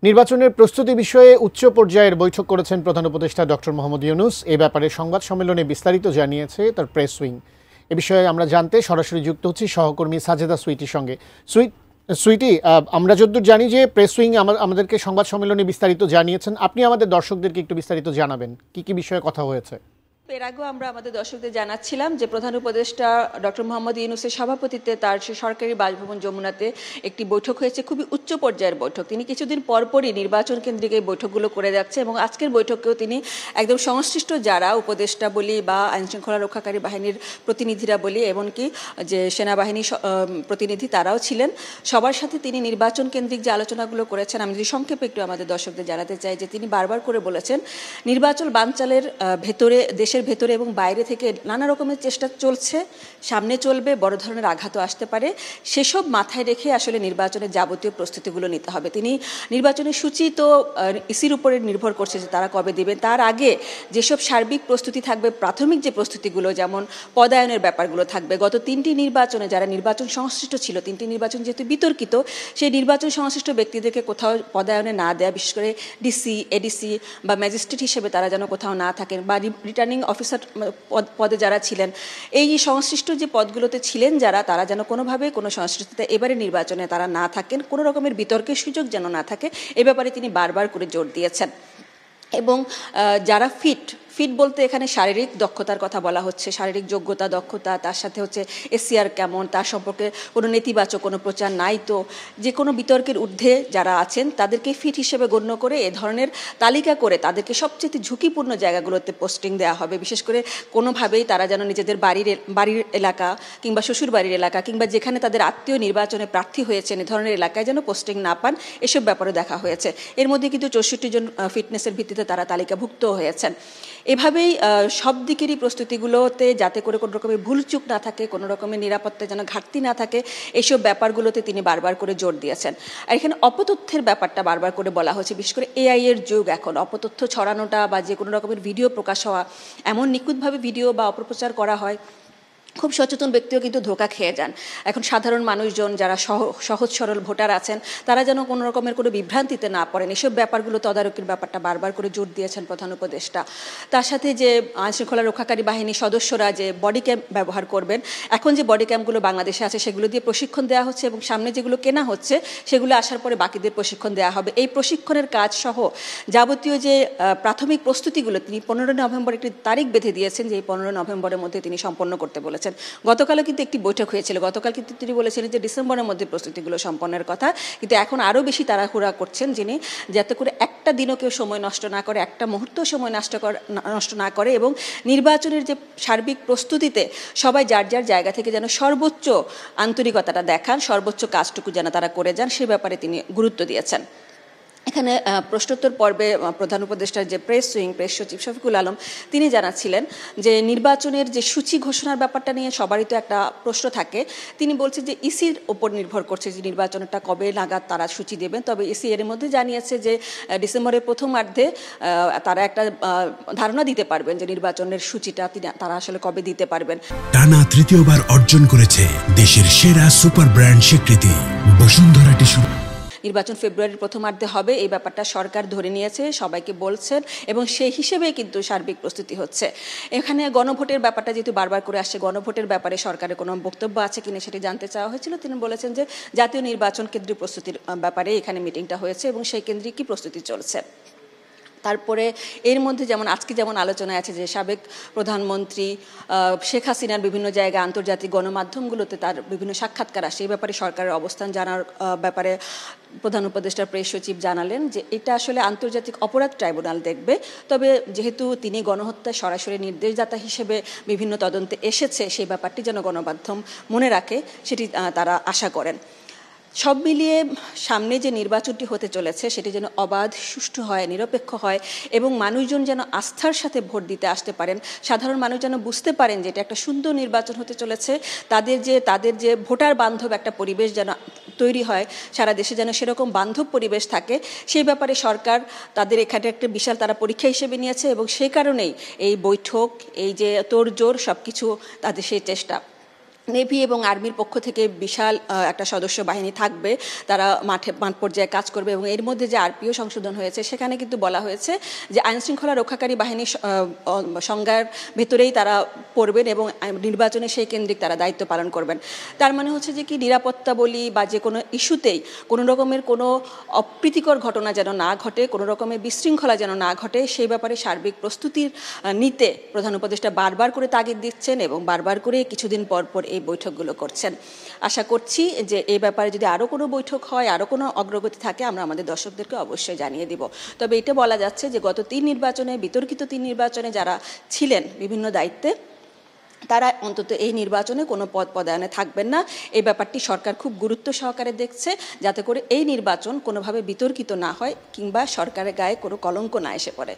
নির্বাচনের প্রস্তুতি বিষয়ে উচ্চ পর্যায়ের বৈঠক করেছেন প্রধান উপদেষ্টা ডক্টর মোহাম্মদ ইউনূস। এ ব্যাপারে সংবাদ সম্মেলনে বিস্তারিত জানিয়েছে তার প্রেস উইং। এ বিষয়ে আমরা জানতে সরাসরি যুক্ত হচ্ছি সহকর্মী সাজেদা সুইটির সঙ্গে। সুইটি, আমরা যতদূর জানি যে প্রেস উইং আমাদেরকে সংবাদ সম্মেলনে বিস্তারিত জানিয়েছেন। আপনি আমাদের দর্শকদেরকে একটু বিস্তারিত জানাবেন কি কি বিষয়ে কথা হয়েছে। এর আগেও আমরা আমাদের দর্শকদের জানাচ্ছিলাম যে প্রধান উপদেষ্টা ডক্টর মোহাম্মদ ইউনূসের সভাপতিত্বে তার সরকারি বাসভবন যমুনাতে একটি বৈঠক হয়েছে, খুবই উচ্চ পর্যায়ের বৈঠক। তিনি কিছুদিন পরপরই নির্বাচন কেন্দ্রিক এই বৈঠকগুলো করে যাচ্ছে এবং আজকের বৈঠকেও তিনি একদম সংশ্লিষ্ট যারা উপদেষ্টা বলি বা আইনশৃঙ্খলা রক্ষাকারী বাহিনীর প্রতিনিধিরা বলি, এমনকি যে সেনাবাহিনী প্রতিনিধি তারাও ছিলেন। সবার সাথে তিনি নির্বাচন কেন্দ্রিক যে আলোচনাগুলো করেছেন, আমি যদি সংক্ষেপে একটু আমাদের দর্শকদের জানাতে চাই যে তিনি বারবার করে বলেছেন নির্বাচন বানচালের ভেতরে, দেশের ভেতরে এবং বাইরে থেকে নানা রকমের চেষ্টা চলছে, সামনে চলবে, বড় ধরনের আঘাতও আসতে পারে। সেসব মাথায় রেখে আসলে নির্বাচনের যাবতীয় প্রস্তুতিগুলো নিতে হবে। তিনি নির্বাচনের সূচি তো ইসির উপরে নির্ভর করছে যে তারা কবে দেবে, তার আগে যেসব সার্বিক প্রস্তুতি থাকবে, প্রাথমিক যে প্রস্তুতিগুলো, যেমন পদায়নের ব্যাপারগুলো থাকবে। গত তিনটি নির্বাচনে যারা নির্বাচন সংশ্লিষ্ট ছিল, তিনটি নির্বাচন যেহেতু বিতর্কিত, সেই নির্বাচন সংশ্লিষ্ট ব্যক্তিদেরকে কোথাও পদায়নে না দেয়া, বিশেষ করে ডিসি, এডিসি বা ম্যাজিস্ট্রেট হিসেবে তারা যেন কোথাও না থাকেন, বা রিটার্নিং অফিসার পদে যারা ছিলেন, এই সংশ্লিষ্ট যে পদগুলোতে ছিলেন যারা, তারা যেন কোনোভাবে কোনো সংশ্লিষ্টতা এবারে নির্বাচনে তারা না থাকেন, কোনো রকমের বিতর্কের সুযোগ যেন না থাকে, এ ব্যাপারে তিনি বারবার করে জোর দিয়েছেন। এবং যারা ফিট বলতে এখানে শারীরিক দক্ষতার কথা বলা হচ্ছে, শারীরিক যোগ্যতা, দক্ষতা, তার সাথে হচ্ছে এসিআর কেমন, তার সম্পর্কে কোনো নেতিবাচক কোনো প্রচার নাই, তো যে কোনো বিতর্কের ঊর্ধ্বে যারা আছেন তাদেরকে ফিট হিসেবে গণ্য করে এ ধরনের তালিকা করে তাদেরকে সবচেয়ে ঝুঁকিপূর্ণ জায়গাগুলোতে পোস্টিং দেওয়া হবে। বিশেষ করে কোনোভাবেই তারা যেন নিজেদের বাড়ির এলাকা কিংবা শ্বশুর বাড়ির এলাকা কিংবা যেখানে তাদের আত্মীয় নির্বাচনে প্রার্থী হয়েছেন এ ধরনের এলাকায় যেন পোস্টিং না পান, এসব ব্যাপারে দেখা হয়েছে। এর মধ্যে কিন্তু 64 জন ফিটনেসের ভিত্তিতে তারা তালিকাভুক্ত হয়েছেন। এভাবেই সব দিকেরই প্রস্তুতিগুলোতে যাতে করে কোনো রকমের ভুলচুক না থাকে, কোনো রকমের নিরাপত্তা যেন ঘাটতি না থাকে, এইসব ব্যাপারগুলোতে তিনি বারবার করে জোর দিয়েছেন। আর এখানে অপতথ্যের ব্যাপারটা বারবার করে বলা হচ্ছে। বিশেষ করে এআই এর যুগ এখন, অপতথ্য ছড়ানোটা বা যে কোনো রকমের ভিডিও প্রকাশ হওয়া, এমন নিখুঁতভাবে ভিডিও বা অপপ্রচার করা হয়, খুব সচেতন ব্যক্তিও কিন্তু ধোঁকা খেয়ে যান। এখন সাধারণ মানুষজন যারা সহজ সরল ভোটার আছেন, তারা যেন কোনো রকমের কোনো বিভ্রান্তিতে না পড়েন, এসব ব্যাপারগুলো তদারকির ব্যাপারটা বারবার করে জোর দিয়েছেন প্রধান উপদেষ্টা। তার সাথে যে আইনশৃঙ্খলা রক্ষাকারী বাহিনীর সদস্যরা যে বডি ক্যাম্প ব্যবহার করবেন, এখন যে বডি ক্যাম্পগুলো বাংলাদেশে আছে সেগুলো দিয়ে প্রশিক্ষণ দেওয়া হচ্ছে এবং সামনে যেগুলো কেনা হচ্ছে সেগুলো আসার পরে বাকিদের প্রশিক্ষণ দেওয়া হবে। এই প্রশিক্ষণের কাজ সহ যাবতীয় যে প্রাথমিক প্রস্তুতিগুলো তিনি 15 নভেম্বর একটি তারিখ বেঁধে দিয়েছেন যে এই 15 নভেম্বরের মধ্যে তিনি সম্পন্ন করতে বলেছেন। গতকালও কিন্তু একটি বৈঠক হয়েছিল, গতকাল কিন্তু তিনি বলেছিলেন যে ডিসেম্বরের মধ্যে প্রস্তুতিগুলো সম্পন্নের কথা, কিন্তু এখন আরও বেশি তাড়াহুড়া করছেন যিনি, যাতে করে একটা দিনও কেউ সময় নষ্ট না করে, একটা মুহূর্ত সময় নষ্ট না করে এবং নির্বাচনের যে সার্বিক প্রস্তুতিতে সবাই যার যার জায়গা থেকে যেন সর্বোচ্চ আন্তরিকতাটা দেখান, সর্বোচ্চ কাজটুকু যেন তারা করে যান, সে ব্যাপারে তিনি গুরুত্ব দিয়েছেন। এখানে প্রশ্নোত্তর পর্বে প্রধান উপদেষ্টার যে প্রেস সচিব শফিকুল আলম তিনি জানাচ্ছিলেন যে নির্বাচনের যে সূচি ঘোষণার ব্যাপারটা নিয়ে সবারই তো একটা প্রশ্ন থাকে। তিনি বলছেন যে ইসির ওপর নির্ভর করছে যে নির্বাচনটা কবে নাগাদ তারা সূচি দেবেন, তবে ইসি এর মধ্যে জানিয়েছে যে ডিসেম্বরের প্রথমার্ধে তারা একটা ধারণা দিতে পারবেন যে নির্বাচনের সূচিটা তারা আসলে কবে দিতে পারবেন। টানা তৃতীয়বার অর্জন করেছে দেশের সেরা সুপার ব্র্যান্ড স্বীকৃতি বসুন্ধরা টিস্যু। নির্বাচন ফেব্রুয়ারির প্রথমার্ধে হবে, এই ব্যাপারটা সরকার ধরে নিয়েছে, সবাইকে বলছেন এবং সেই হিসেবেই কিন্তু সার্বিক প্রস্তুতি হচ্ছে। এখানে গণভোটের ব্যাপারটা যেহেতু বারবার করে আসছে, গণভোটের ব্যাপারে সরকারের কোনো বক্তব্য আছে কিনা সেটি জানতে চাওয়া হয়েছিল। তিনি বলেছেন যে জাতীয় নির্বাচন কেন্দ্রিক প্রস্তুতির ব্যাপারে এখানে মিটিংটা হয়েছে এবং সেই কেন্দ্রিক কি প্রস্তুতি চলছে। তারপরে এর মধ্যে আজকে যেমন আলোচনায় আছে যে সাবেক প্রধানমন্ত্রী শেখ হাসিনার বিভিন্ন জায়গায় আন্তর্জাতিক গণমাধ্যমগুলোতে তার বিভিন্ন সাক্ষাৎকার আসে, এই ব্যাপারে সরকারের অবস্থান জানার ব্যাপারে প্রধান উপদেষ্টা প্রেস সচিব জানালেন যে এটা আসলে আন্তর্জাতিক অপরাধ ট্রাইব্যুনাল দেখবে, তবে যেহেতু তিনি গণহত্যার সরাসরি নির্দেশদাতা হিসেবে বিভিন্ন তদন্তে এসেছে, সেই ব্যাপারটি যেন গণমাধ্যম মনে রাখে সেটি তারা আশা করেন। সব মিলিয়ে সামনে যে নির্বাচনটি হতে চলেছে সেটি যেন অবাধ, সুষ্ঠু হয়, নিরপেক্ষ হয় এবং মানুষজন যেন আস্থার সাথে ভোট দিতে আসতে পারেন, সাধারণ মানুষ যেন বুঝতে পারেন যে এটা একটা সুন্দর নির্বাচন হতে চলেছে, তাদের যে ভোটার বান্ধব একটা পরিবেশ যেন তৈরি হয়, সারা দেশে যেন সেরকম বান্ধব পরিবেশ থাকে, সেই ব্যাপারে সরকার তাদের এখানে একটা বিশাল তারা পরীক্ষা হিসেবে নিয়েছে এবং সেই কারণেই এই বৈঠক, এই যে তোড়জোড় সব কিছু তাদের সেই চেষ্টা। নেভি এবং আর্মির পক্ষ থেকে বিশাল একটা সদস্য বাহিনী থাকবে, তারা মাঠ পর্যায়ে কাজ করবে। এবং এর মধ্যে যে আরপিও সংশোধন হয়েছে সেখানে কিন্তু বলা হয়েছে যে আইনশৃঙ্খলা রক্ষাকারী বাহিনী সংজ্ঞার ভেতরেই তারা পড়বেন এবং নির্বাচনে সেই কেন্দ্রিক তারা দায়িত্ব পালন করবেন। তার মানে হচ্ছে যে কি নিরাপত্তা বলি বা যে কোনো ইস্যুতেই কোনো রকমের কোনো অপ্রীতিকর ঘটনা যেন না ঘটে, কোনো রকমের বিশৃঙ্খলা যেন না ঘটে, সেই ব্যাপারে সার্বিক প্রস্তুতির নিতে প্রধান উপদেষ্টা বারবার করে তাগিদ দিচ্ছেন এবং বারবার করে কিছুদিন পর পর এই বৈঠকগুলো করছেন। আশা করছি যে এই ব্যাপারে যদি আরও কোনো বৈঠক হয়, আরও কোনো অগ্রগতি থাকে, আমরা আমাদের দর্শকদেরকে অবশ্যই জানিয়ে দিব। তবে এটা বলা যাচ্ছে যে গত 3 নির্বাচনে, বিতর্কিত 3 নির্বাচনে যারা ছিলেন বিভিন্ন দায়িত্বে, তারা অন্তত এই নির্বাচনে কোনো পদায়নে থাকবেন না। এই ব্যাপারটি সরকার খুব গুরুত্ব সহকারে দেখছে, যাতে করে এই নির্বাচন কোনোভাবে বিতর্কিত না হয় কিংবা সরকারের গায়ে কোনো কলঙ্ক না এসে পড়ে।